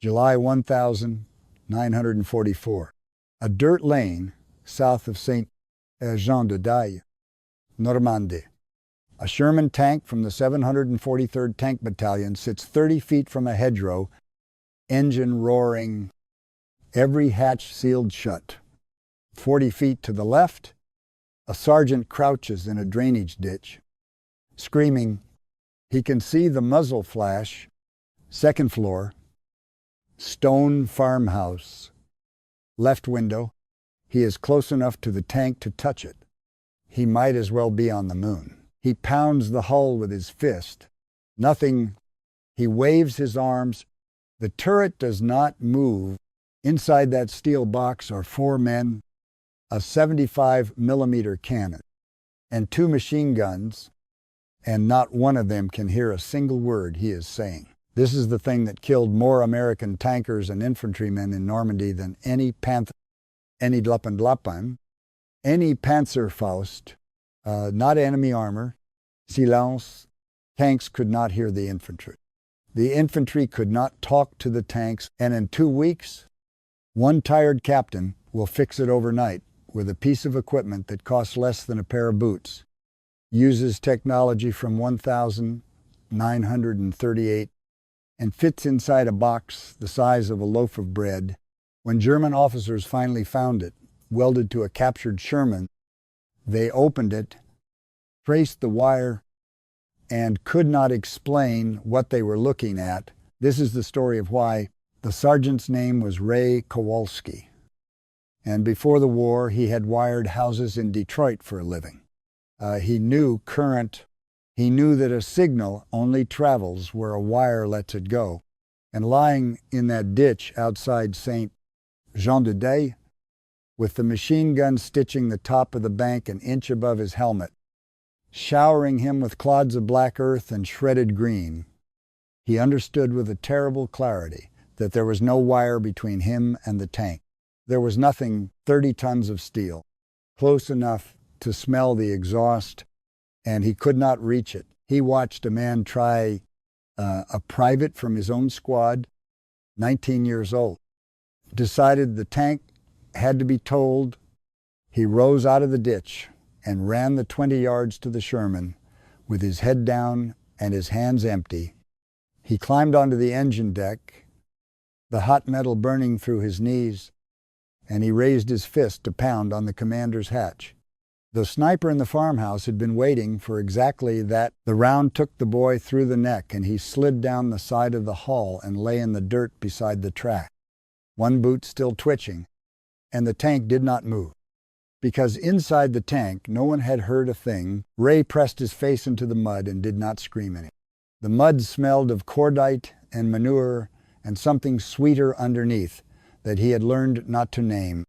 July 1944. A dirt lane south of Saint-Jean-de-Daille, Normandy. A Sherman tank from the 743rd Tank Battalion sits 30 feet from a hedgerow, engine roaring, every hatch sealed shut. 40 feet to the left, a sergeant crouches in a drainage ditch, screaming. He can see the muzzle flash, second floor, stone farmhouse, left window. He is close enough to the tank to touch it. He might as well be on the moon. He pounds the hull with his fist. Nothing. He waves his arms. The turret does not move. Inside that steel box are 4 men, a 75-millimeter cannon, and 2 machine guns, and not one of them can hear a single word he is saying. This is the thing that killed more American tankers and infantrymen in Normandy than any Panther, any Lappen, any Panzerfaust, not enemy armor, silence. Tanks could not hear the infantry. The infantry could not talk to the tanks, and in 2 weeks, one tired captain will fix it overnight with a piece of equipment that costs less than a pair of boots, uses technology from 1938, and fits inside a box the size of a loaf of bread. When German officers finally found it, welded to a captured Sherman, they opened it, traced the wire, and could not explain what they were looking at. This is the story of why the sergeant's name was Ray Kowalski. And before the war, he had wired houses in Detroit for a living. He knew current. He knew that a signal only travels where a wire lets it go. And lying in that ditch outside Saint-Jean-de-Daille, with the machine gun stitching the top of the bank an inch above his helmet, showering him with clods of black earth and shredded green, he understood with a terrible clarity that there was no wire between him and the tank. There was nothing 30 tons of steel, close enough to smell the exhaust, and he could not reach it. He watched a man try, a private from his own squad, 19 years old, decided the tank had to be told. He rose out of the ditch and ran the 20 yards to the Sherman with his head down and his hands empty. He climbed onto the engine deck, the hot metal burning through his knees, and he raised his fist to pound on the commander's hatch. The sniper in the farmhouse had been waiting for exactly that. The round took the boy through the neck, and he slid down the side of the hall and lay in the dirt beside the track, one boot still twitching, and the tank did not move. Because inside the tank, no one had heard a thing. Ray pressed his face into the mud and did not scream any. The mud smelled of cordite and manure and something sweeter underneath that he had learned not to name.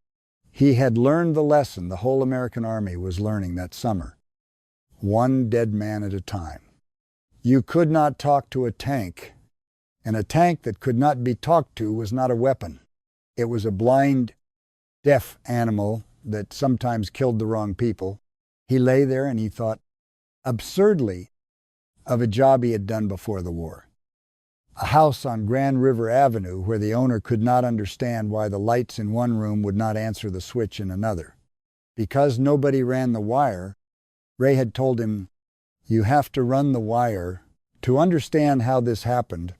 He had learned the lesson the whole American Army was learning that summer. One dead man at a time. You could not talk to a tank, and a tank that could not be talked to was not a weapon. It was a blind, deaf animal that sometimes killed the wrong people. He lay there and he thought absurdly of a job he had done before the war. A house on Grand River Avenue where the owner could not understand why the lights in one room would not answer the switch in another. Because nobody ran the wire, Ray had told him, you have to run the wire. To understand how this happened,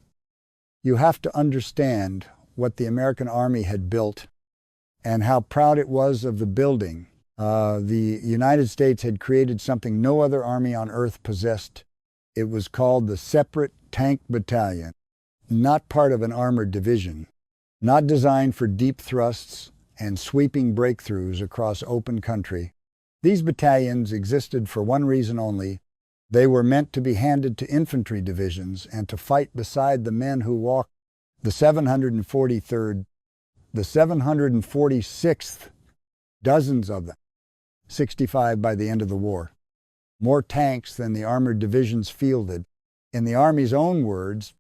you have to understand what the American Army had built and how proud it was of the building. The United States had created something no other army on earth possessed. It was called the Separate Tank Battalion. Not part of an armored division, not designed for deep thrusts and sweeping breakthroughs across open country. These battalions existed for one reason only. They were meant to be handed to infantry divisions and to fight beside the men who walked. The 743rd, the 746th, dozens of them, 65 by the end of the war. More tanks than the armored divisions fielded. In the Army's own words,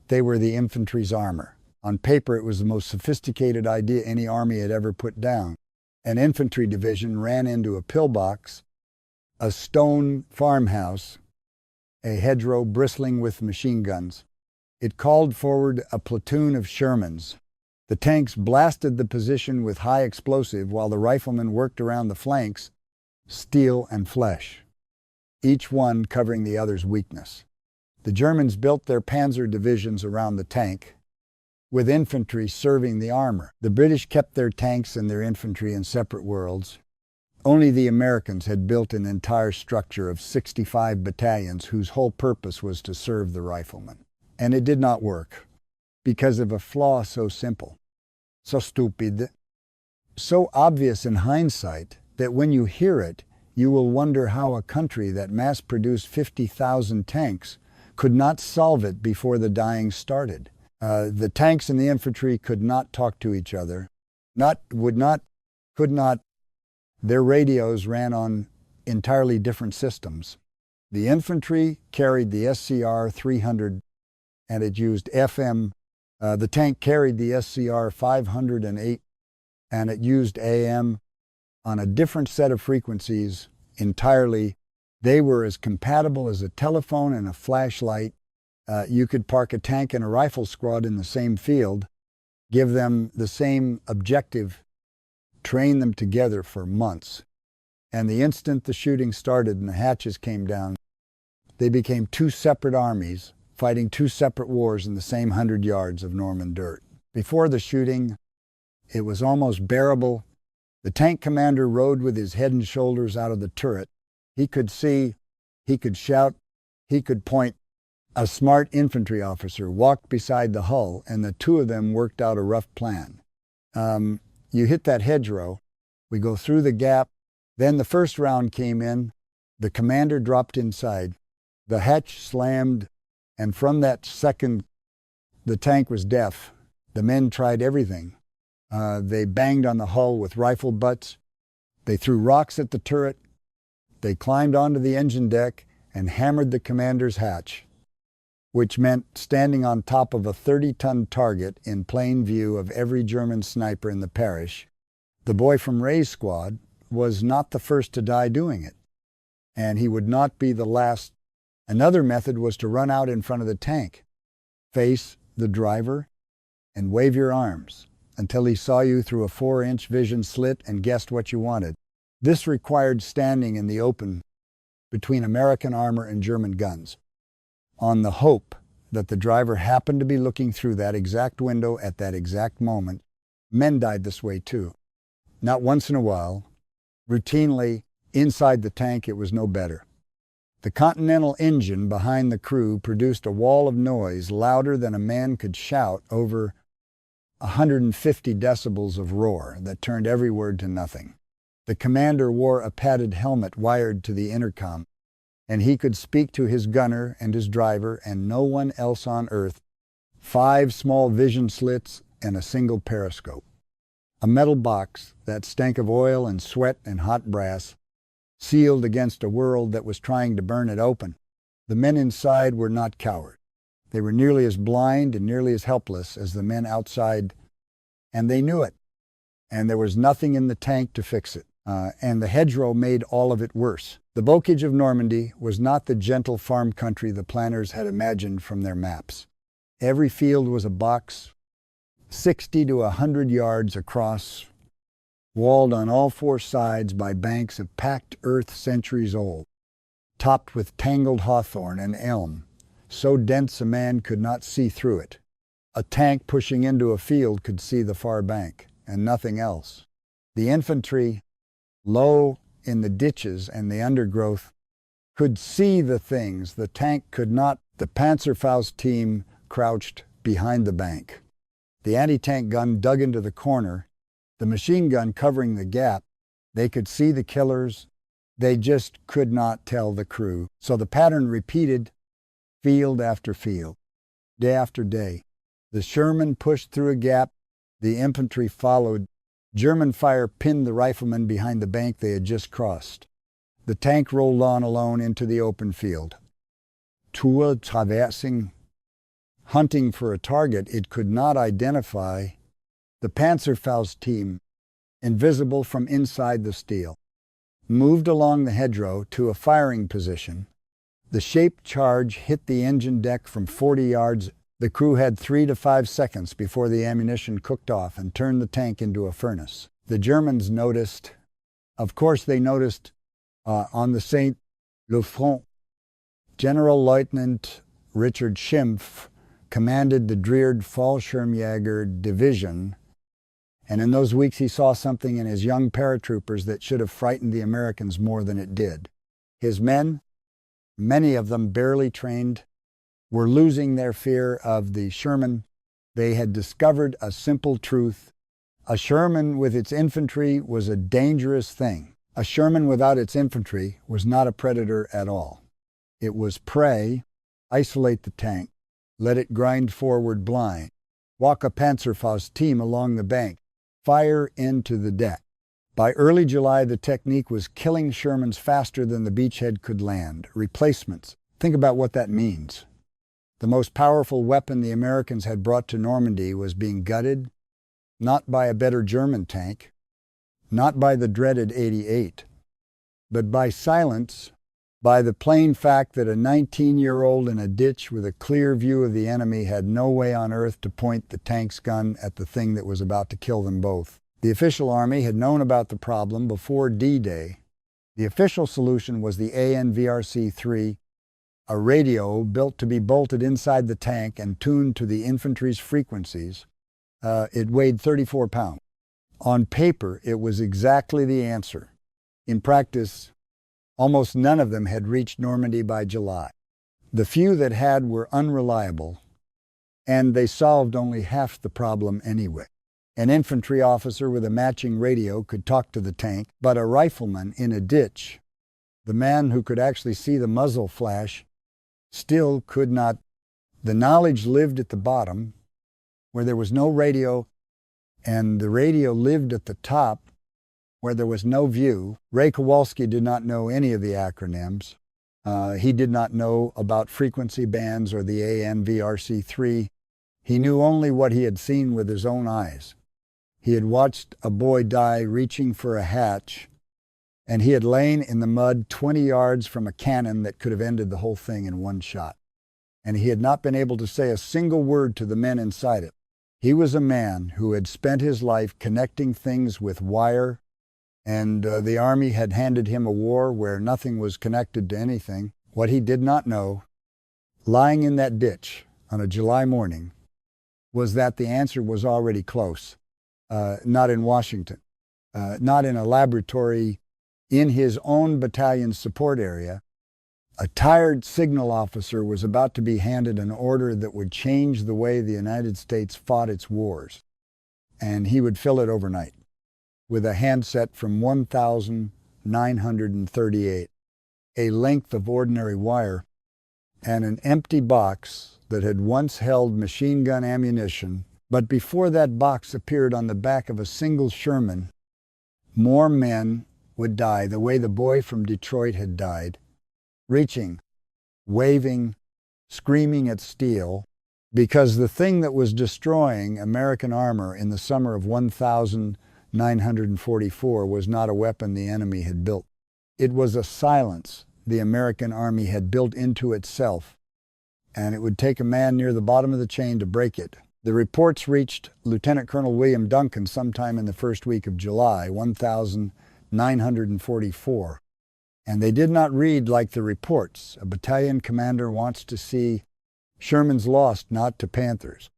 they were the infantry's armor. On paper, it was the most sophisticated idea any army had ever put down. An infantry division ran into a pillbox, a stone farmhouse, a hedgerow bristling with machine guns. It called forward a platoon of Shermans. The tanks blasted the position with high explosive while the riflemen worked around the flanks, steel and flesh, each one covering the other's weakness. The Germans built their panzer divisions around the tank, with infantry serving the armor. The British kept their tanks and their infantry in separate worlds. Only the Americans had built an entire structure of 65 battalions whose whole purpose was to serve the riflemen. And it did not work because of a flaw so simple, so stupid, so obvious in hindsight that when you hear it, you will wonder how a country that mass-produced 50,000 tanks could not solve it before the dying started. The tanks and the infantry could not talk to each other, could not. Their radios ran on entirely different systems. The infantry carried the SCR 300 and it used FM. The tank carried the SCR 508 and it used AM on a different set of frequencies entirely. They were as compatible as a telephone and a flashlight. You could park a tank and a rifle squad in the same field, give them the same objective, train them together for months. And the instant the shooting started and the hatches came down, they became two separate armies fighting two separate wars in the same 100 yards of Norman dirt. Before the shooting, it was almost bearable. The tank commander rode with his head and shoulders out of the turret. He could see, he could shout, he could point. A smart infantry officer walked beside the hull, and the two of them worked out a rough plan. You hit that hedgerow, we go through the gap, then the first round came in, the commander dropped inside, the hatch slammed, and from that second, the tank was deaf. The men tried everything. They banged on the hull with rifle butts, they threw rocks at the turret, they climbed onto the engine deck and hammered the commander's hatch, which meant standing on top of a 30-ton target in plain view of every German sniper in the parish. The boy from Ray's squad was not the first to die doing it, and he would not be the last. Another method was to run out in front of the tank, face the driver, and wave your arms until he saw you through a 4-inch vision slit and guessed what you wanted. This required standing in the open between American armor and German guns, on the hope that the driver happened to be looking through that exact window at that exact moment. Men died this way too. Not once in a while. Routinely, inside the tank, it was no better. The Continental engine behind the crew produced a wall of noise louder than a man could shout over 150 decibels of roar that turned every word to nothing. The commander wore a padded helmet wired to the intercom, and he could speak to his gunner and his driver and no one else on earth. 5 small vision slits and a single periscope. A metal box that stank of oil and sweat and hot brass, sealed against a world that was trying to burn it open. The men inside were not cowards. They were nearly as blind and nearly as helpless as the men outside, and they knew it. And there was nothing in the tank to fix it. And the hedgerow made all of it worse. The bocage of Normandy was not the gentle farm country the planners had imagined from their maps. Every field was a box, 60 to 100 yards across, walled on all 4 sides by banks of packed earth centuries old, topped with tangled hawthorn and elm, so dense a man could not see through it. A tank pushing into a field could see the far bank, and nothing else. The infantry, low in the ditches and the undergrowth, could see the things the tank could not. The Panzerfaust team crouched behind the bank. The anti-tank gun dug into the corner, the machine gun covering the gap. They could see the killers. They just could not tell the crew. So the pattern repeated field after field, day after day. The Sherman pushed through a gap. The infantry followed. German fire pinned the riflemen behind the bank they had just crossed. The tank rolled on alone into the open field. Tour traversing, hunting for a target it could not identify. The Panzerfaust team, invisible from inside the steel, moved along the hedgerow to a firing position. The shaped charge hit the engine deck from 40 yards The crew had 3 to 5 seconds before the ammunition cooked off and turned the tank into a furnace. The Germans noticed, of course they noticed on the St. Le Front, General Lieutenant Richard Schimpf commanded the Dreerd Fallschirmjäger Division, and in those weeks he saw something in his young paratroopers that should have frightened the Americans more than it did. His men, many of them barely trained, were losing their fear of the Sherman. They had discovered a simple truth. A Sherman with its infantry was a dangerous thing. A Sherman without its infantry was not a predator at all. It was prey. Isolate the tank. Let it grind forward blind. Walk a Panzerfaust team along the bank. Fire into the deck. By early July, the technique was killing Shermans faster than the beachhead could land. Replacements. Think about what that means. The most powerful weapon the Americans had brought to Normandy was being gutted, not by a better German tank, not by the dreaded 88, but by silence, by the plain fact that a 19-year-old in a ditch with a clear view of the enemy had no way on earth to point the tank's gun at the thing that was about to kill them both. The official army had known about the problem before D-Day. The official solution was the ANVRC-3, a radio built to be bolted inside the tank and tuned to the infantry's frequencies. It weighed 34 pounds. On paper, it was exactly the answer. In practice, almost none of them had reached Normandy by July. The few that had were unreliable, and they solved only half the problem anyway. An infantry officer with a matching radio could talk to the tank, but a rifleman in a ditch, the man who could actually see the muzzle flash, still could not. The knowledge lived at the bottom, where there was no radio, and the radio lived at the top, where there was no view. Ray Kowalski did not know any of the acronyms. He did not know about frequency bands or the ANVRC-3. He knew only what he had seen with his own eyes. He had watched a boy die reaching for a hatch, and he had lain in the mud 20 yards from a cannon that could have ended the whole thing in one shot. And he had not been able to say a single word to the men inside it. He was a man who had spent his life connecting things with wire, and the Army had handed him a war where nothing was connected to anything. What he did not know, lying in that ditch on a July morning, was that the answer was already close. Not in Washington, not in a laboratory in his own battalion's support area. A tired signal officer was about to be handed an order that would change the way the United States fought its wars, and he would fill it overnight with a handset from 1,938, a length of ordinary wire, and an empty box that had once held machine gun ammunition. But before that box appeared on the back of a single Sherman, more men would die the way the boy from Detroit had died, reaching, waving, screaming at steel, because the thing that was destroying American armor in the summer of 1944 was not a weapon the enemy had built. It was a silence the American army had built into itself, and it would take a man near the bottom of the chain to break it. The reports reached Lieutenant Colonel William Duncan sometime in the first week of July, 1944. And they did not read like the reports. A battalion commander wants to see Shermans lost not to Panthers,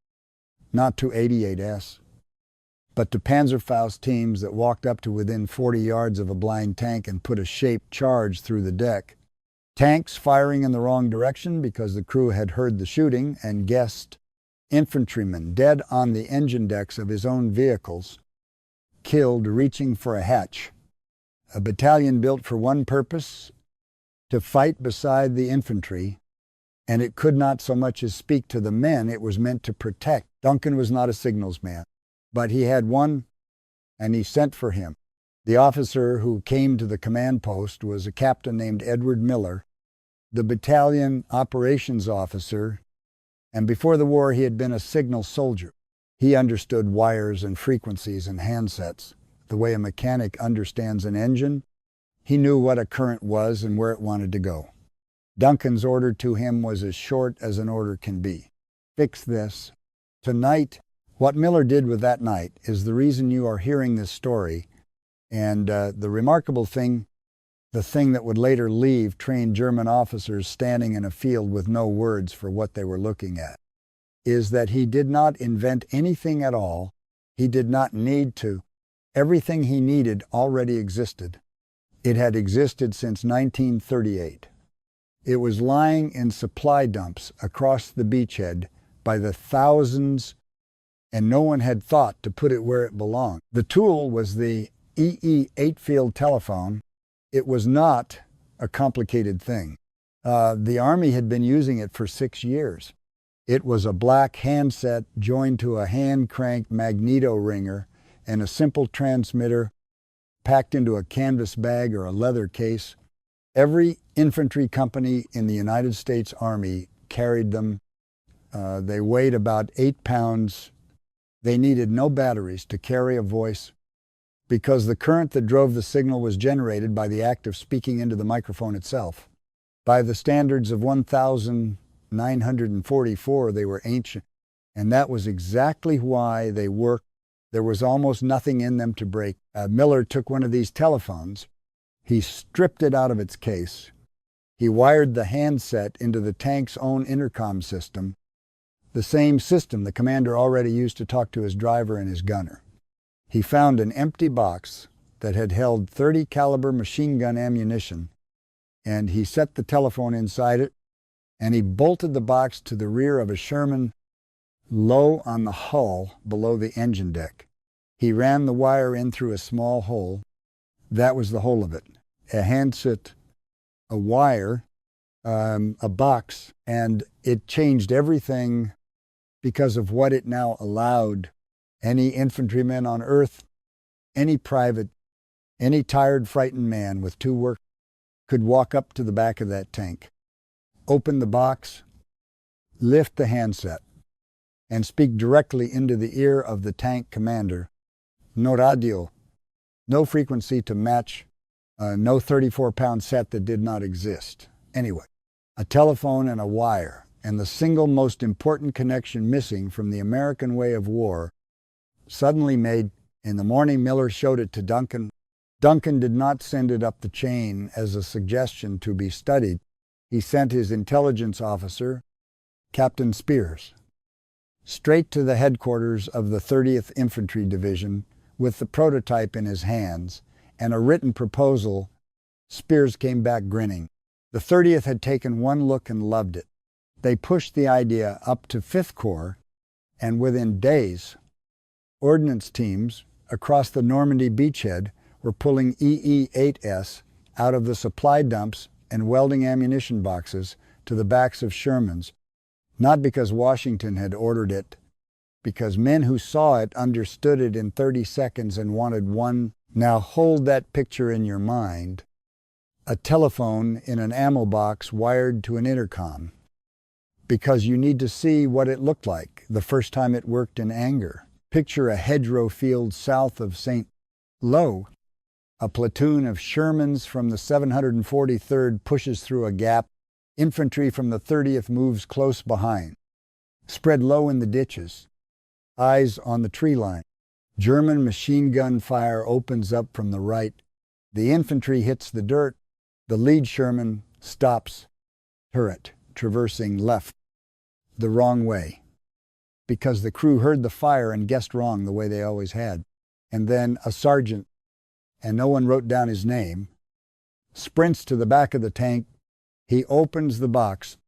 not to 88S, but to Panzerfaust teams that walked up to within 40 yards of a blind tank and put a shaped charge through the deck. Tanks firing in the wrong direction because the crew had heard the shooting and guessed. Infantrymen dead on the engine decks of his own vehicles, killed reaching for a hatch. A battalion built for one purpose, to fight beside the infantry, and it could not so much as speak to the men. It was meant to protect. Duncan was not a signals man, but he had one, and he sent for him. The officer who came to the command post was a captain named Edward Miller, the battalion operations officer, and before the war he had been a signal soldier. He understood wires and frequencies and handsets the way a mechanic understands an engine. He knew what a current was and where it wanted to go. Duncan's order to him was as short as an order can be. fix this. Tonight, what Miller did with that night is the reason you are hearing this story. And the remarkable thing, the thing that would later leave trained German officers standing in a field with no words for what they were looking at, is that he did not invent anything at all. He did not need to. Everything he needed already existed. It had existed since 1938. It was lying in supply dumps across the beachhead by the thousands, and no one had thought to put it where it belonged. The tool was the EE 8-field telephone. It was not a complicated thing. The Army had been using it for 6 years. It was a black handset joined to a hand-crank magneto ringer and a simple transmitter packed into a canvas bag or a leather case. Every infantry company in the United States Army carried them. They weighed about 8 pounds. They needed no batteries to carry a voice because the current that drove the signal was generated by the act of speaking into the microphone itself. By the standards of 1944, they were ancient, and that was exactly why they worked. There was almost nothing in them to break. Miller took one of these telephones. He stripped it out of its case. He wired the handset into the tank's own intercom system, the same system the commander already used to talk to his driver and his gunner. He found an empty box that had held .30 caliber machine gun ammunition, and he set the telephone inside it, and he bolted the box to the rear of a Sherman low on the hull below the engine deck. He ran the wire in through a small hole. That was the whole of it. A handset, a wire, a box, and it changed everything because of what it now allowed any infantryman on earth, any private, any tired, frightened man with 2 work could walk up to the back of that tank, open the box, lift the handset, and speak directly into the ear of the tank commander. No radio, no frequency to match, no 34-pound set that did not exist. Anyway, a telephone and a wire, and the single most important connection missing from the American way of war, suddenly made. In the morning, Miller showed it to Duncan. Duncan did not send it up the chain as a suggestion to be studied. He sent his intelligence officer, Captain Spears, straight to the headquarters of the 30th Infantry Division with the prototype in his hands and a written proposal. Spears came back grinning. The 30th had taken one look and loved it. They pushed the idea up to 5th Corps, and within days, ordnance teams across the Normandy beachhead were pulling EE-8S out of the supply dumps and welding ammunition boxes to the backs of Shermans, not because Washington had ordered it, because men who saw it understood it in 30 seconds and wanted one. Now hold that picture in your mind. A telephone in an ammo box wired to an intercom, because you need to see what it looked like the first time it worked in anger. Picture a hedgerow field south of St. Lo. A platoon of Shermans from the 743rd pushes through a gap. Infantry from the 30th moves close behind. Spread low in the ditches. Eyes on the tree line. German machine gun fire opens up from the right. The infantry hits the dirt. The lead Sherman stops. Turret traversing left, the wrong way, because the crew heard the fire and guessed wrong the way they always had. And then a sergeant, and no one wrote down his name, sprints to the back of the tank. He opens the box.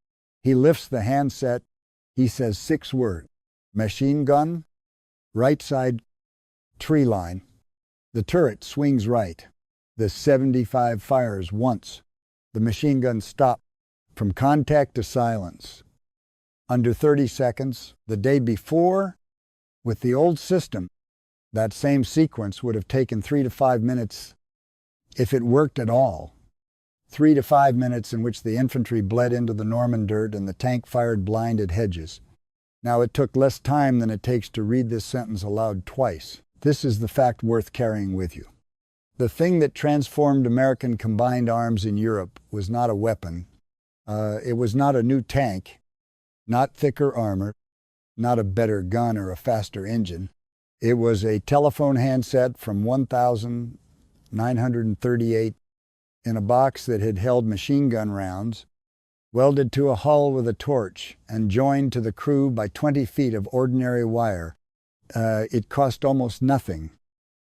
He lifts the handset. He says 6 words. Machine gun, right side, tree line. The turret swings right. The 75 fires once. The machine gun stopped from contact to silence. Under 30 seconds, the day before, with the old system, that same sequence would have taken 3 to 5 minutes if it worked at all. 3 to 5 minutes in which the infantry bled into the Norman dirt and the tank fired blind at hedges. Now it took less time than it takes to read this sentence aloud twice. This is the fact worth carrying with you. The thing that transformed American combined arms in Europe was not a weapon. It was not a new tank, not thicker armor. not a better gun or a faster engine. It was a telephone handset from 1938 in a box that had held machine gun rounds, welded to a hull with a torch and joined to the crew by 20 feet of ordinary wire. It cost almost nothing.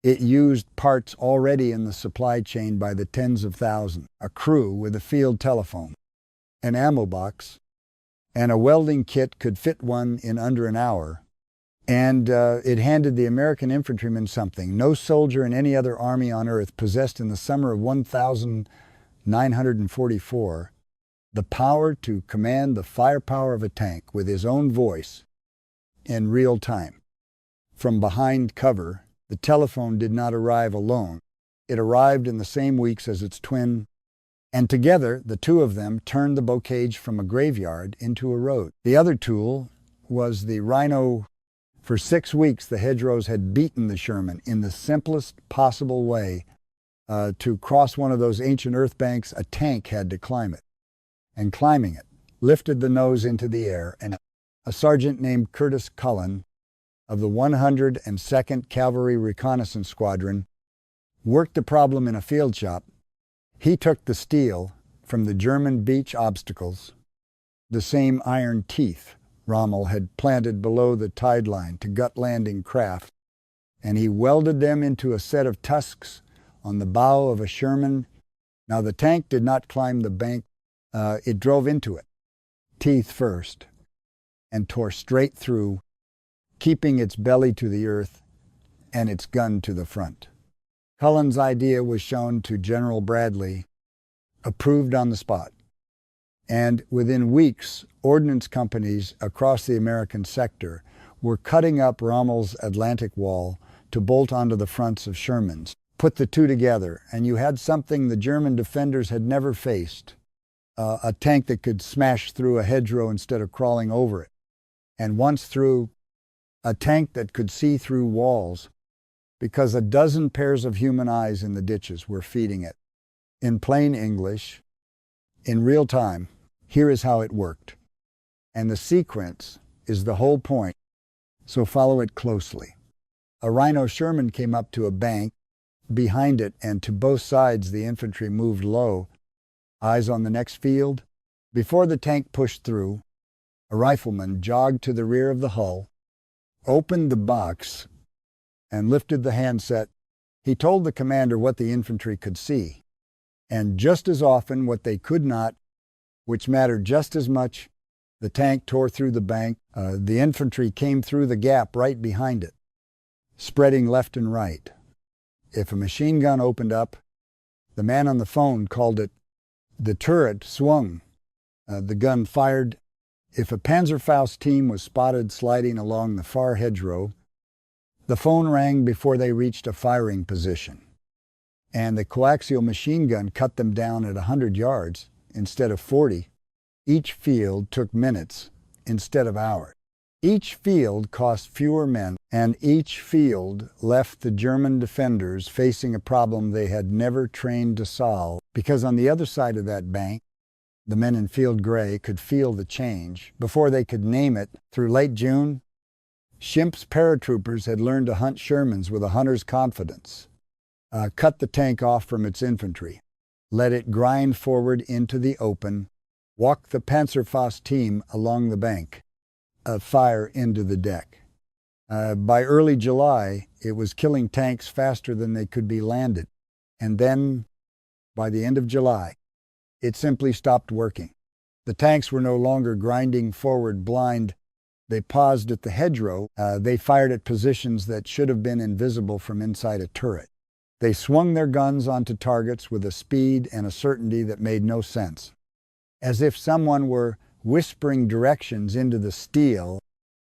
It used parts already in the supply chain by the tens of thousands, a crew with a field telephone, an ammo box, and a welding kit could fit one in under an hour. And it handed the American infantrymen something no soldier in any other army on earth possessed in the summer of 1944, the power to command the firepower of a tank with his own voice in real time. From behind cover, the telephone did not arrive alone. It arrived in the same weeks as its twin, and together the two of them turned the bocage from a graveyard into a road. The other tool was the Rhino. For 6 weeks, the hedgerows had beaten the Sherman in the simplest possible way. To cross one of those ancient earth banks, a tank had to climb it. And climbing it, lifted the nose into the air, and a sergeant named Curtis Cullen of the 102nd Cavalry Reconnaissance Squadron worked the problem in a field shop. He took the steel from the German beach obstacles, the same iron teeth Rommel had planted below the tide line to gut landing craft, and he welded them into a set of tusks on the bow of a Sherman. Now the tank did not climb the bank, it drove into it, teeth first, and tore straight through, keeping its belly to the earth and its gun to the front. Cullen's idea was shown to General Bradley, approved on the spot. And within weeks, ordnance companies across the American sector were cutting up Rommel's Atlantic Wall to bolt onto the fronts of Sherman's. Put the two together, and you had something the German defenders had never faced, a tank that could smash through a hedgerow instead of crawling over it, and once through a tank that could see through walls because a dozen pairs of human eyes in the ditches were feeding it. In plain English, in real time, here is how it worked. And the sequence is the whole point, so follow it closely. A Rhino Sherman came up to a bank behind it, and to both sides the infantry moved low, eyes on the next field. Before the tank pushed through, a rifleman jogged to the rear of the hull, opened the box, and lifted the handset. He told the commander what the infantry could see, and just as often what they could not, which mattered just as much. The tank tore through the bank. The infantry came through the gap right behind it, spreading left and right. If a machine gun opened up, the man on the phone called it the turret swung. The gun fired. If a Panzerfaust team was spotted sliding along the far hedgerow, the phone rang before they reached a firing position, and the coaxial machine gun cut them down at 100 yards instead of 40. Each field took minutes instead of hours. Each field cost fewer men, and each field left the German defenders facing a problem they had never trained to solve, because on the other side of that bank, the men in field gray could feel the change before they could name it. Through late June, Schimpf's paratroopers had learned to hunt Shermans with a hunter's confidence. Cut the tank off from its infantry, let it grind forward into the open, walk the Panzerfaust team along the bank, fire into the deck. By early July, it was killing tanks faster than they could be landed. And then, by the end of July, it simply stopped working. The tanks were no longer grinding forward blind. They paused at the hedgerow. They fired at positions that should have been invisible from inside a turret. They swung their guns onto targets with a speed and a certainty that made no sense. As if someone were whispering directions into the steel,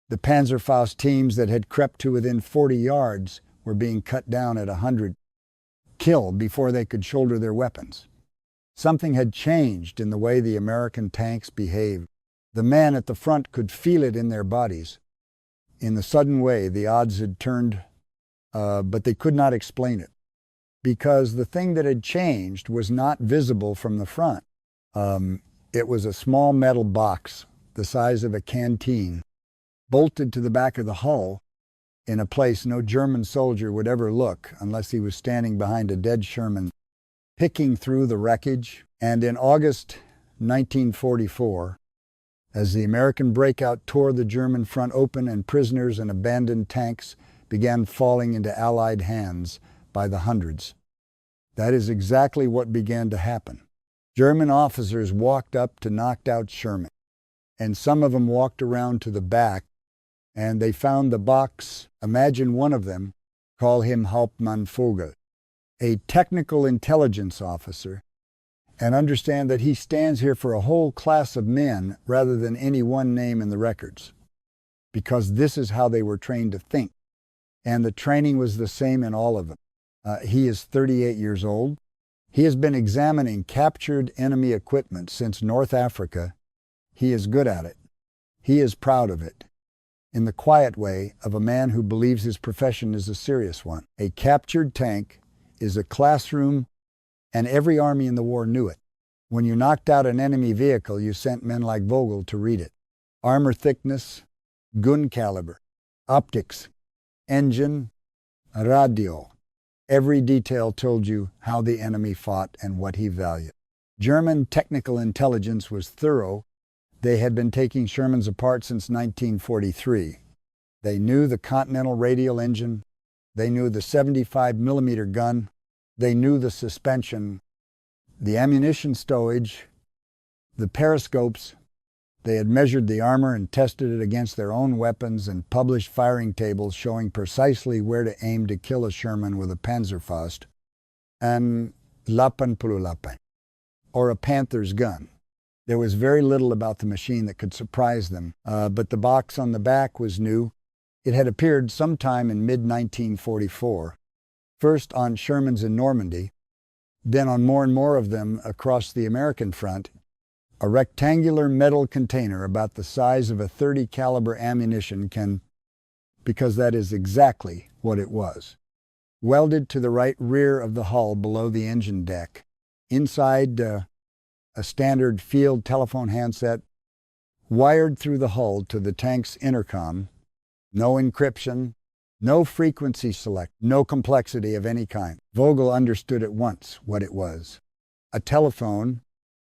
the Panzerfaust teams that had crept to within 40 yards were being cut down at 100, killed before they could shoulder their weapons. Something had changed in the way the American tanks behaved. The men at the front could feel it in their bodies. In the sudden way, the odds had turned, but they could not explain it, because the thing that had changed was not visible from the front. It was a small metal box the size of a canteen bolted to the back of the hull in a place no German soldier would ever look unless he was standing behind a dead Sherman, picking through the wreckage. And in August 1944, as the American breakout tore the German front open and prisoners and abandoned tanks began falling into Allied hands by the hundreds, that is exactly what began to happen. German officers walked up to knock out Sherman, and some of them walked around to the back, and they found the box. Imagine one of them, call him Hauptmann Vogel, a technical intelligence officer, and understand that he stands here for a whole class of men rather than any one name in the records, because this is how they were trained to think. And the training was the same in all of them. He is 38 years old. He has been examining captured enemy equipment since North Africa. He is good at it. He is proud of it, in the quiet way of a man who believes his profession is a serious one. A captured tank is a classroom, and every army in the war knew it. When you knocked out an enemy vehicle, you sent men like Vogel to read it. Armor thickness, gun caliber, optics, engine, radio. Every detail told you how the enemy fought and what he valued. German technical intelligence was thorough. They had been taking Shermans apart since 1943. They knew the Continental radial engine. They knew the 75-millimeter gun. They knew the suspension, the ammunition stowage, the periscopes. They had measured the armor and tested it against their own weapons and published firing tables showing precisely where to aim to kill a Sherman with a Panzerfaust, and Lappenpululappen, or a Panther's gun. There was very little about the machine that could surprise them, but the box on the back was new. It had appeared sometime in mid-1944, first on Shermans in Normandy, then on more and more of them across the American front. A rectangular metal container about the size of a .30 caliber ammunition because that is exactly what it was. Welded to the right rear of the hull below the engine deck. Inside, a standard field telephone handset wired through the hull to the tank's intercom. No encryption, no frequency select, no complexity of any kind. Vogel understood at once what it was. A telephone.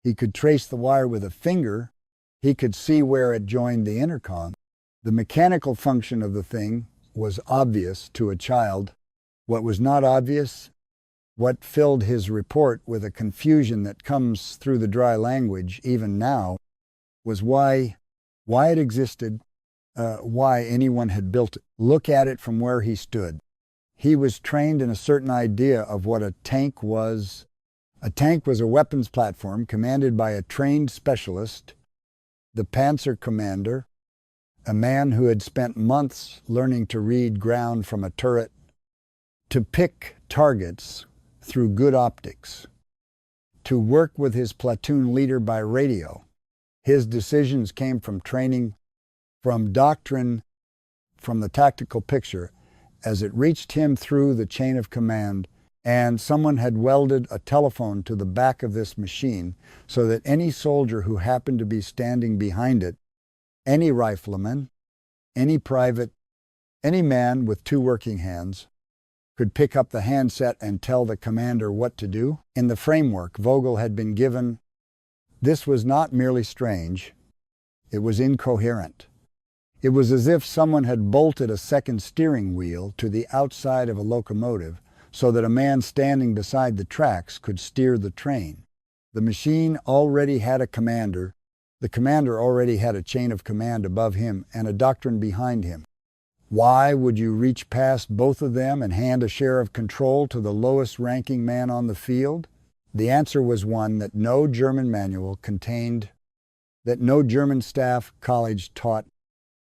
He could trace the wire with a finger. He could see where it joined the intercom. The mechanical function of the thing was obvious to a child. What was not obvious, what filled his report with a confusion that comes through the dry language even now, was why it existed, why anyone had built it. Look at it from where he stood. He was trained in a certain idea of what a tank was. A tank was a weapons platform commanded by a trained specialist, the Panzer commander, a man who had spent months learning to read ground from a turret, to pick targets through good optics, to work with his platoon leader by radio. His decisions came from training, from doctrine, from the tactical picture, as it reached him through the chain of command. And someone had welded a telephone to the back of this machine so that any soldier who happened to be standing behind it, any rifleman, any private, any man with two working hands, could pick up the handset and tell the commander what to do. In the framework Vogel had been given, this was not merely strange, it was incoherent. It was as if someone had bolted a second steering wheel to the outside of a locomotive so that a man standing beside the tracks could steer the train. The machine already had a commander. The commander already had a chain of command above him and a doctrine behind him. Why would you reach past both of them and hand a share of control to the lowest ranking man on the field? The answer was one that no German manual contained, that no German staff college taught,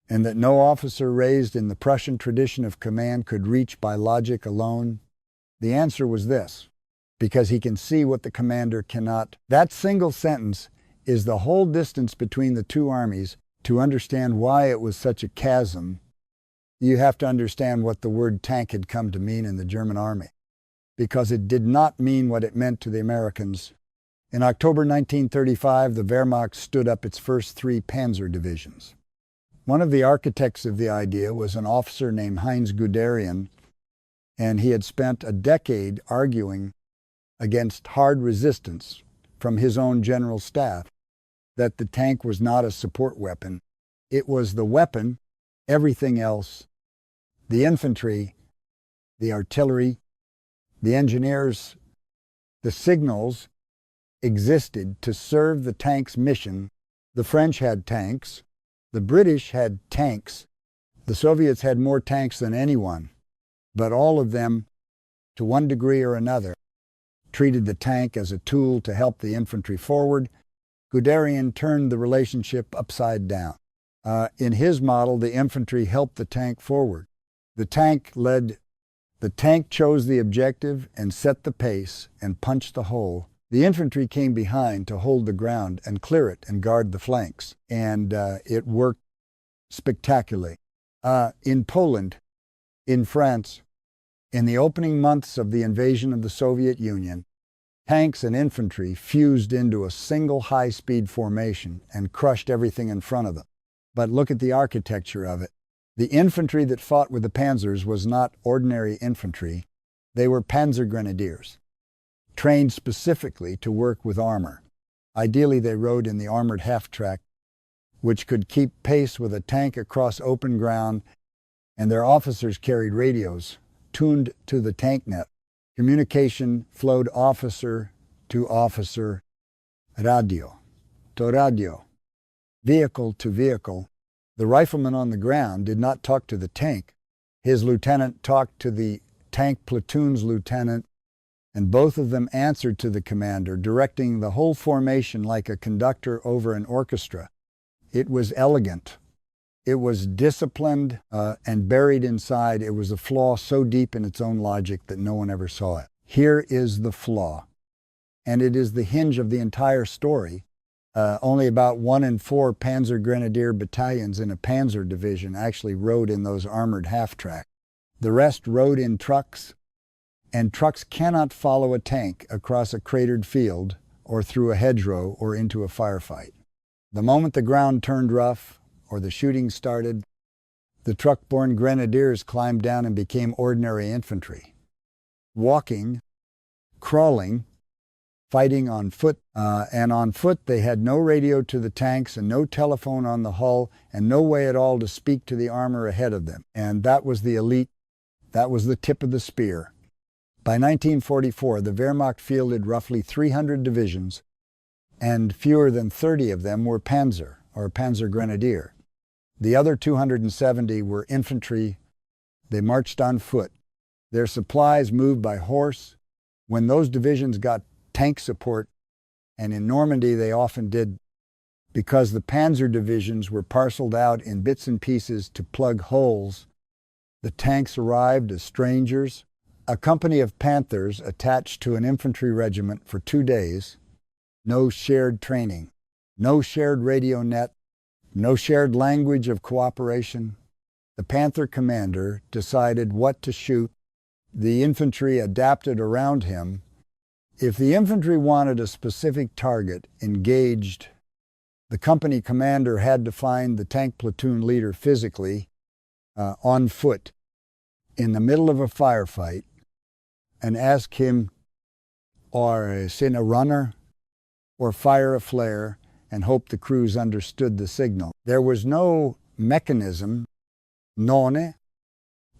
and that no officer raised in the Prussian tradition of command could reach by logic alone. The answer was this: because he can see what the commander cannot. That single sentence is the whole distance between the two armies. To understand why it was such a chasm, you have to understand what the word tank had come to mean in the German army, because it did not mean what it meant to the Americans. In October 1935, the Wehrmacht stood up its first 3 Panzer divisions. One of the architects of the idea was an officer named Heinz Guderian, and he had spent a decade arguing against hard resistance from his own general staff that the tank was not a support weapon. It was the weapon, everything else, the infantry, the artillery, the engineers, the signals existed to serve the tank's mission. The French had tanks, the British had tanks, the Soviets had more tanks than anyone, but all of them, to one degree or another, treated the tank as a tool to help the infantry forward. Guderian turned the relationship upside down. In his model, the infantry helped the tank forward. The tank chose the objective and set the pace and punched the hole. The infantry came behind to hold the ground and clear it and guard the flanks, and it worked spectacularly. In Poland, in France, in the opening months of the invasion of the Soviet Union, tanks and infantry fused into a single high-speed formation and crushed everything in front of them. But look at the architecture of it. The infantry that fought with the panzers was not ordinary infantry. They were panzer grenadiers, trained specifically to work with armor. Ideally, they rode in the armored half-track, which could keep pace with a tank across open ground, and their officers carried radios tuned to the tank net. Communication flowed officer to officer, radio to radio, vehicle to vehicle. The rifleman on the ground did not talk to the tank. His lieutenant talked to the tank platoon's lieutenant, and both of them answered to the commander, directing the whole formation like a conductor over an orchestra. It was elegant. It was disciplined, and buried inside, it was a flaw so deep in its own logic that no one ever saw it. Here is the flaw, and it is the hinge of the entire story. Only about 1 in 4 Panzer Grenadier battalions in a Panzer division actually rode in those armored half-track. The rest rode in trucks, and trucks cannot follow a tank across a cratered field or through a hedgerow or into a firefight. The moment the ground turned rough or the shooting started, the truck-borne grenadiers climbed down and became ordinary infantry, walking, crawling, fighting on foot, and on foot they had no radio to the tanks and no telephone on the hull and no way at all to speak to the armor ahead of them. And that was the elite, that was the tip of the spear. By 1944, the Wehrmacht fielded roughly 300 divisions, and fewer than 30 of them were Panzer, or Panzer Grenadier. The other 270 were infantry. They marched on foot. Their supplies moved by horse. When those divisions got tank support, and in Normandy they often did, because the Panzer divisions were parceled out in bits and pieces to plug holes, the tanks arrived as strangers. A company of Panthers attached to an infantry regiment for 2 days, no shared training, no shared radio net, no shared language of cooperation. The Panther commander decided what to shoot. The infantry adapted around him. If the infantry wanted a specific target engaged, the company commander had to find the tank platoon leader physically, on foot, in the middle of a firefight, and ask him, or send a runner, or fire a flare, and hope the crews understood the signal. There was no mechanism, none,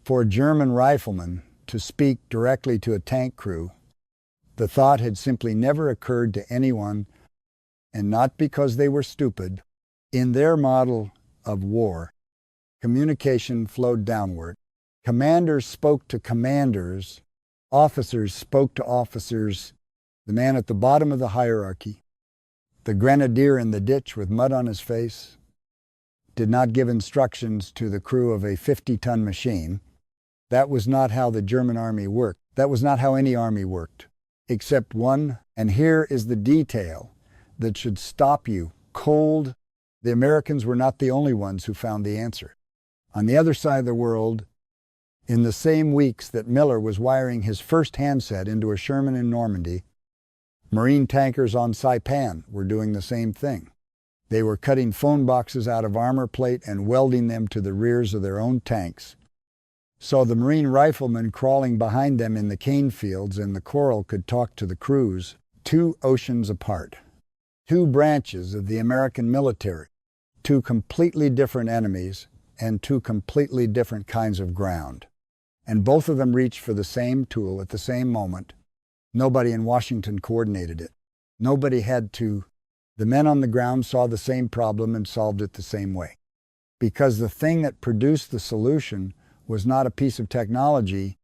for German riflemen to speak directly to a tank crew. The thought had simply never occurred to anyone, and not because they were stupid. In their model of war, communication flowed downward. Commanders spoke to commanders, officers spoke to officers, the man at the bottom of the hierarchy, the grenadier in the ditch with mud on his face, did not give instructions to the crew of a 50-ton machine. That was not how the German army worked. That was not how any army worked, except one. And here is the detail that should stop you cold. The Americans were not the only ones who found the answer. On the other side of the world, in the same weeks that Miller was wiring his first handset into a Sherman in Normandy, Marine tankers on Saipan were doing the same thing. They were cutting phone boxes out of armor plate and welding them to the rears of their own tanks. So the Marine riflemen crawling behind them in the cane fields and the coral could talk to the crews 2 oceans apart. 2 branches of the American military, 2 completely different enemies, and 2 completely different kinds of ground. And both of them reached for the same tool at the same moment. Nobody in Washington coordinated it. Nobody had to. The men on the ground saw the same problem and solved it the same way. Because the thing that produced the solution was not a piece of technology,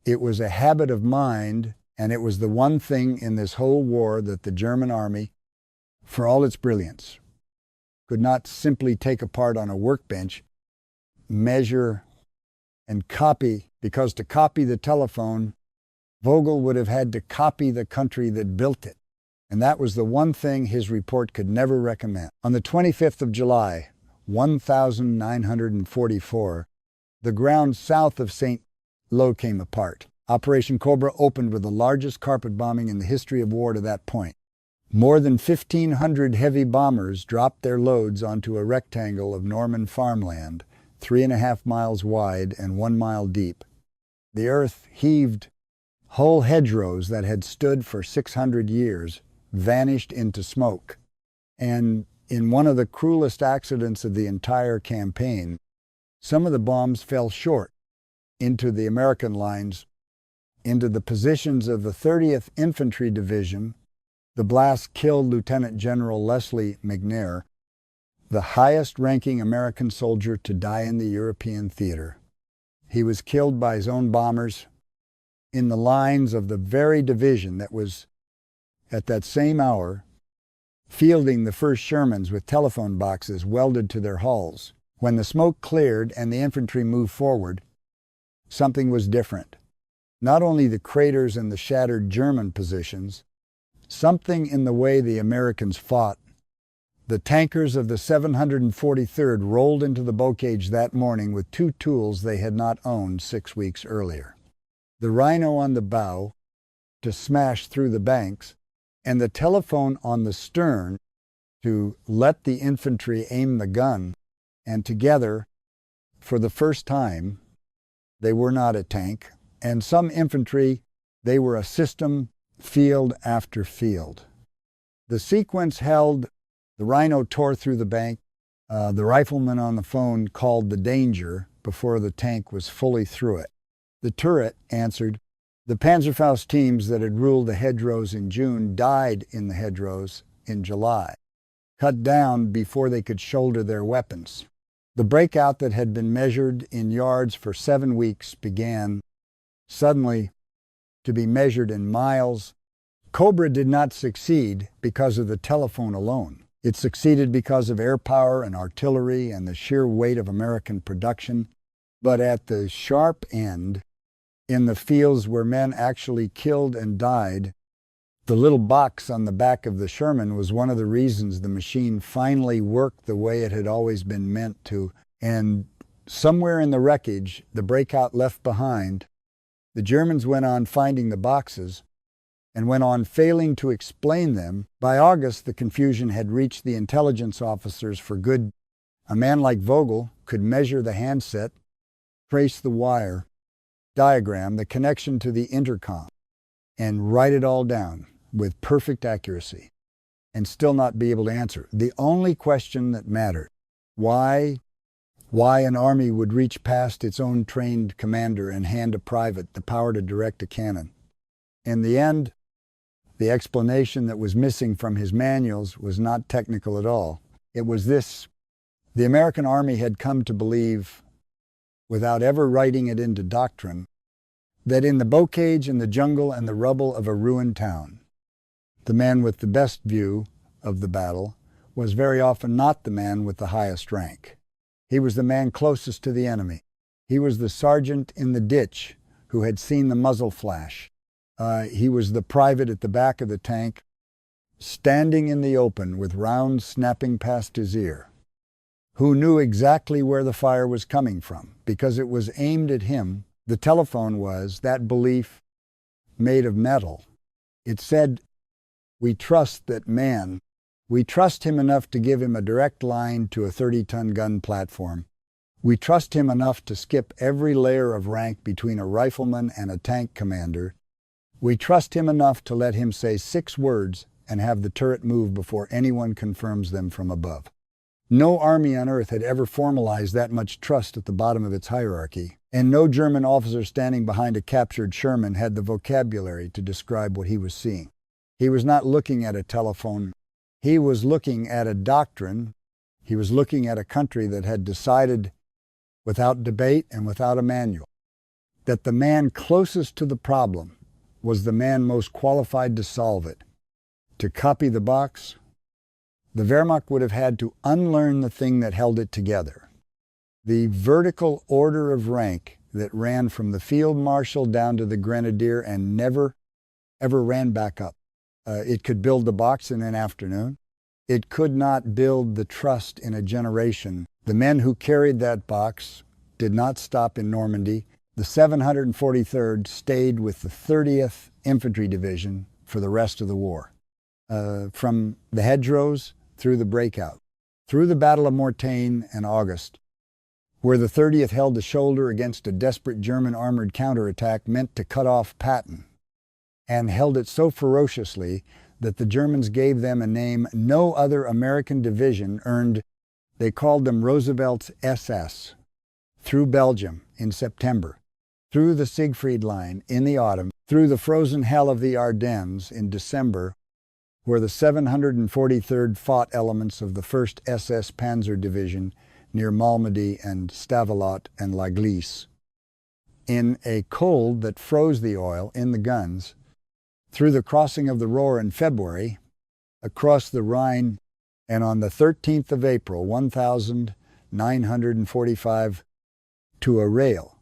it was a habit of mind, and it was the one thing in this whole war that the German army, for all its brilliance, could not simply take apart on a workbench, measure, and copy, because to copy the telephone, Vogel would have had to copy the country that built it. And that was the one thing his report could never recommend. On the 25th of July, 1944, the ground south of St. Lo came apart. Operation Cobra opened with the largest carpet bombing in the history of war to that point. More than 1,500 heavy bombers dropped their loads onto a rectangle of Norman farmland, 3.5 miles wide and 1 mile deep. The earth heaved. Whole hedgerows that had stood for 600 years vanished into smoke. And in one of the cruelest accidents of the entire campaign, some of the bombs fell short into the American lines, into the positions of the 30th Infantry Division. The blast killed Lieutenant General Leslie McNair, the highest-ranking American soldier to die in the European theater. He was killed by his own bombers in the lines of the very division that was, at that same hour, fielding the first Shermans with telephone boxes welded to their hulls. When the smoke cleared and the infantry moved forward, something was different. Not only the craters and the shattered German positions, something in the way the Americans fought. The tankers of the 743rd rolled into the bocage that morning with 2 tools they had not owned 6 weeks earlier. The rhino on the bow to smash through the banks, and the telephone on the stern to let the infantry aim the gun. And together, for the first time, they were not a tank. And some infantry, they were a system, field after field. The sequence held. The rhino tore through the bank. The rifleman on the phone called the danger before the tank was fully through it. The turret answered. The Panzerfaust teams that had ruled the hedgerows in June died in the hedgerows in July, cut down before they could shoulder their weapons. The breakout that had been measured in yards for 7 weeks began suddenly to be measured in miles. Cobra did not succeed because of the telephone alone. It succeeded because of air power and artillery and the sheer weight of American production. But at the sharp end, in the fields where men actually killed and died, the little box on the back of the Sherman was one of the reasons the machine finally worked the way it had always been meant to. And somewhere in the wreckage, the breakout left behind, the Germans went on finding the boxes and went on failing to explain them. By August, the confusion had reached the intelligence officers for good. A man like Vogel could measure the handset, trace the wire, diagram the connection to the intercom, and write it all down with perfect accuracy, and still not be able to answer the only question that mattered: why an army would reach past its own trained commander and hand a private the power to direct a cannon. In the end, the explanation that was missing from his manuals was not technical at all. It was this: the American army had come to believe, without ever writing it into doctrine, that in the bocage and the jungle and the rubble of a ruined town, the man with the best view of the battle was very often not the man with the highest rank. He was the man closest to the enemy. He was the sergeant in the ditch who had seen the muzzle flash. He was the private at the back of the tank, standing in the open with rounds snapping past his ear, who knew exactly where the fire was coming from because it was aimed at him. The telephone was, that belief, made of metal. It said, "We trust that man We trust him enough to give him a direct line to a 30-ton gun platform. We trust him enough to skip every layer of rank between a rifleman and a tank commander. We trust him enough to let him say 6 words and have the turret move before anyone confirms them from above. No army on earth had ever formalized that much trust at the bottom of its hierarchy, and no German officer standing behind a captured Sherman had the vocabulary to describe what he was seeing. He was not looking at a telephone. He was looking at a doctrine. He was looking at a country that had decided, without debate and without a manual, that the man closest to the problem was the man most qualified to solve it. To copy the box, the Wehrmacht would have had to unlearn the thing that held it together. The vertical order of rank that ran from the field marshal down to the grenadier and never, ever ran back up. It could build the box in an afternoon. It could not build the trust in a generation. The men who carried that box did not stop in Normandy. The 743rd stayed with the 30th Infantry Division for the rest of the war. From the hedgerows through the breakout, through the Battle of Mortain and August, where the 30th held the shoulder against a desperate German armored counterattack meant to cut off Patton, and held it so ferociously that the Germans gave them a name no other American division earned. They called them Roosevelt's SS. Through Belgium in September, through the Siegfried Line in the autumn, through the frozen hell of the Ardennes in December, where the 743rd fought elements of the 1st SS Panzer Division near Malmedy and Stavelot and La Glisse. In a cold that froze the oil in the guns, through the crossing of the Ruhr in February, across the Rhine, and on the 13th of April, 1945, to a rail,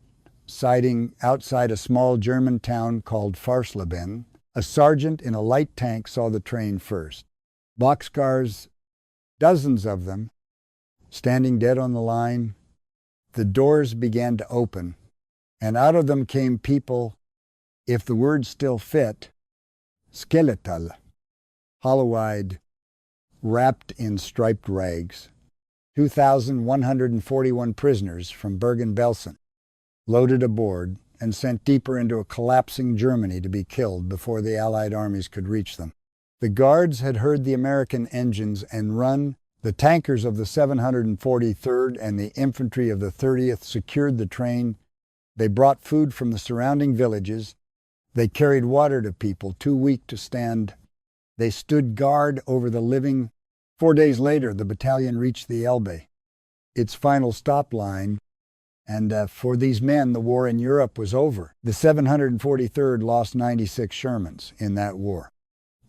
sighting outside a small German town called Farsleben. A sergeant in a light tank saw the train first. Boxcars, dozens of them, standing dead on the line. The doors began to open, and out of them came people, if the words still fit, skeletal, hollow-eyed, wrapped in striped rags. 2,141 prisoners from Bergen-Belsen, loaded aboard and sent deeper into a collapsing Germany to be killed before the Allied armies could reach them. The guards had heard the American engines and run. The tankers of the 743rd and the infantry of the 30th secured the train. They brought food from the surrounding villages. They carried water to people too weak to stand. They stood guard over the living. 4 days later, the battalion reached the Elbe, its final stop line, and for these men, the war in Europe was over. The 743rd lost 96 Shermans in that war.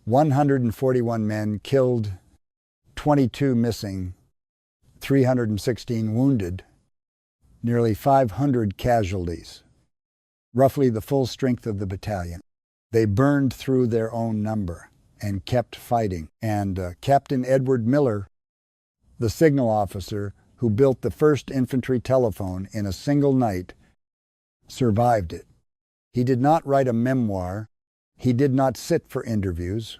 141 men killed, 22 missing, 316 wounded, nearly 500 casualties, roughly the full strength of the battalion. They burned through their own number and kept fighting. And Captain Edward Miller, the signal officer who built the first infantry telephone in a single night, survived it. He did not write a memoir. He did not sit for interviews.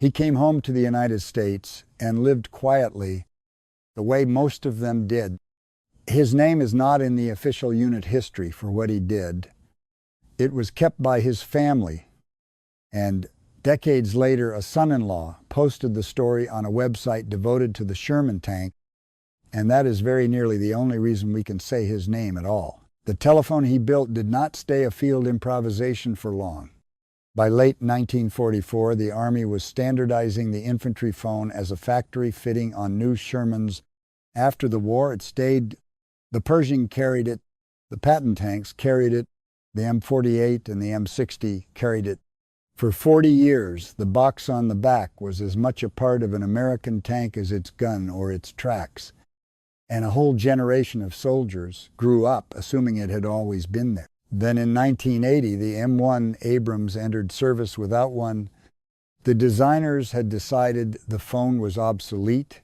He came home to the United States and lived quietly the way most of them did. His name is not in the official unit history for what he did. It was kept by his family, and decades later, a son-in-law posted the story on a website devoted to the Sherman tank, and that is very nearly the only reason we can say his name at all. The telephone he built did not stay a field improvisation for long. By late 1944, the Army was standardizing the infantry phone as a factory fitting on new Shermans. After the war, it stayed. The Pershing carried it, the Patton tanks carried it, the M48 and the M60 carried it. For 40 years, the box on the back was as much a part of an American tank as its gun or its tracks. And a whole generation of soldiers grew up assuming it had always been there. Then in 1980, the M1 Abrams entered service without one. The designers had decided the phone was obsolete.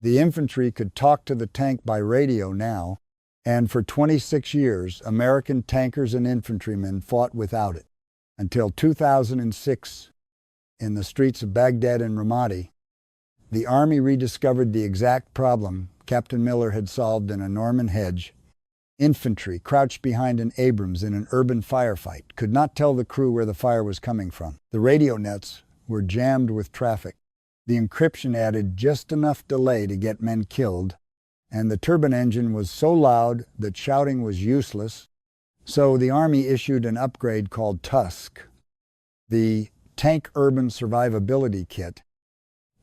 The infantry could talk to the tank by radio now, and for 26 years, American tankers and infantrymen fought without it, until 2006, in the streets of Baghdad and Ramadi, The Army rediscovered the exact problem Captain Miller had solved in a Norman hedge. Infantry, crouched behind an Abrams in an urban firefight, could not tell the crew where the fire was coming from. The radio nets were jammed with traffic. The encryption added just enough delay to get men killed, and the turbine engine was so loud that shouting was useless. So the Army issued an upgrade called Tusk, the Tank Urban Survivability Kit.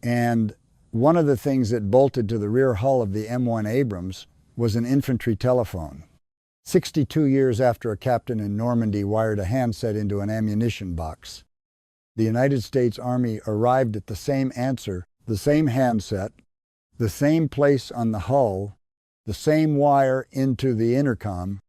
And one of the things that bolted to the rear hull of the M1 Abrams was an infantry telephone. 62 years after a captain in Normandy wired a handset into an ammunition box, the United States Army arrived at the same answer, the same handset, the same place on the hull, the same wire into the intercom,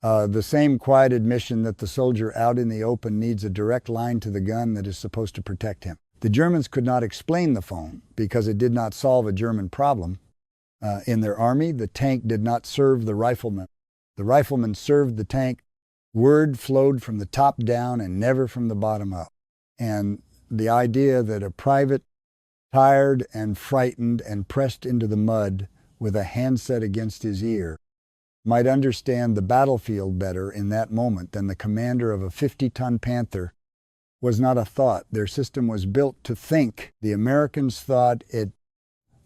the same quiet admission that the soldier out in the open needs a direct line to the gun that is supposed to protect him. The Germans could not explain the phone because it did not solve a German problem. In their army, the tank did not serve the rifleman. The rifleman served the tank. Word flowed from the top down and never from the bottom up. And the idea that a private, tired and frightened and pressed into the mud with a handset against his ear, might understand the battlefield better in that moment than the commander of a 50-ton Panther was not a thought. Their system was built to think. The Americans thought it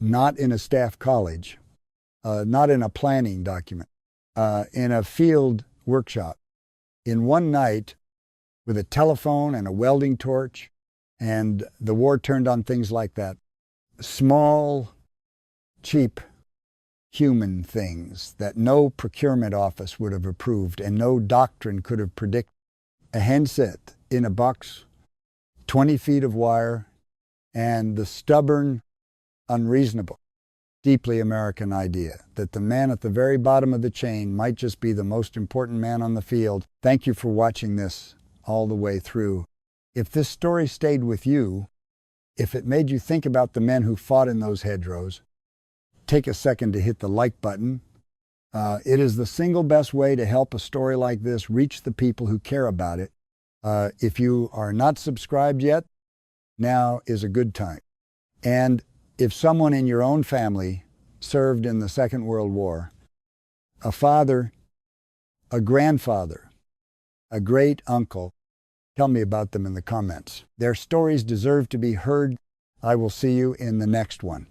not in a staff college, not in a planning document, in a field workshop, in one night with a telephone and a welding torch, and the war turned on things like that. Small, cheap, human things that no procurement office would have approved and no doctrine could have predicted. A handset in a box, 20 feet of wire, and the stubborn, unreasonable, deeply American idea that the man at the very bottom of the chain might just be the most important man on the field. Thank you for watching this all the way through. If this story stayed with you, if it made you think about the men who fought in those hedgerows, take a second to hit the like button. It is the single best way to help a story like this reach the people who care about it. If you are not subscribed yet, now is a good time. And if someone in your own family served in the Second World War, a father, a grandfather, a great uncle, tell me about them in the comments. Their stories deserve to be heard. I will see you in the next one.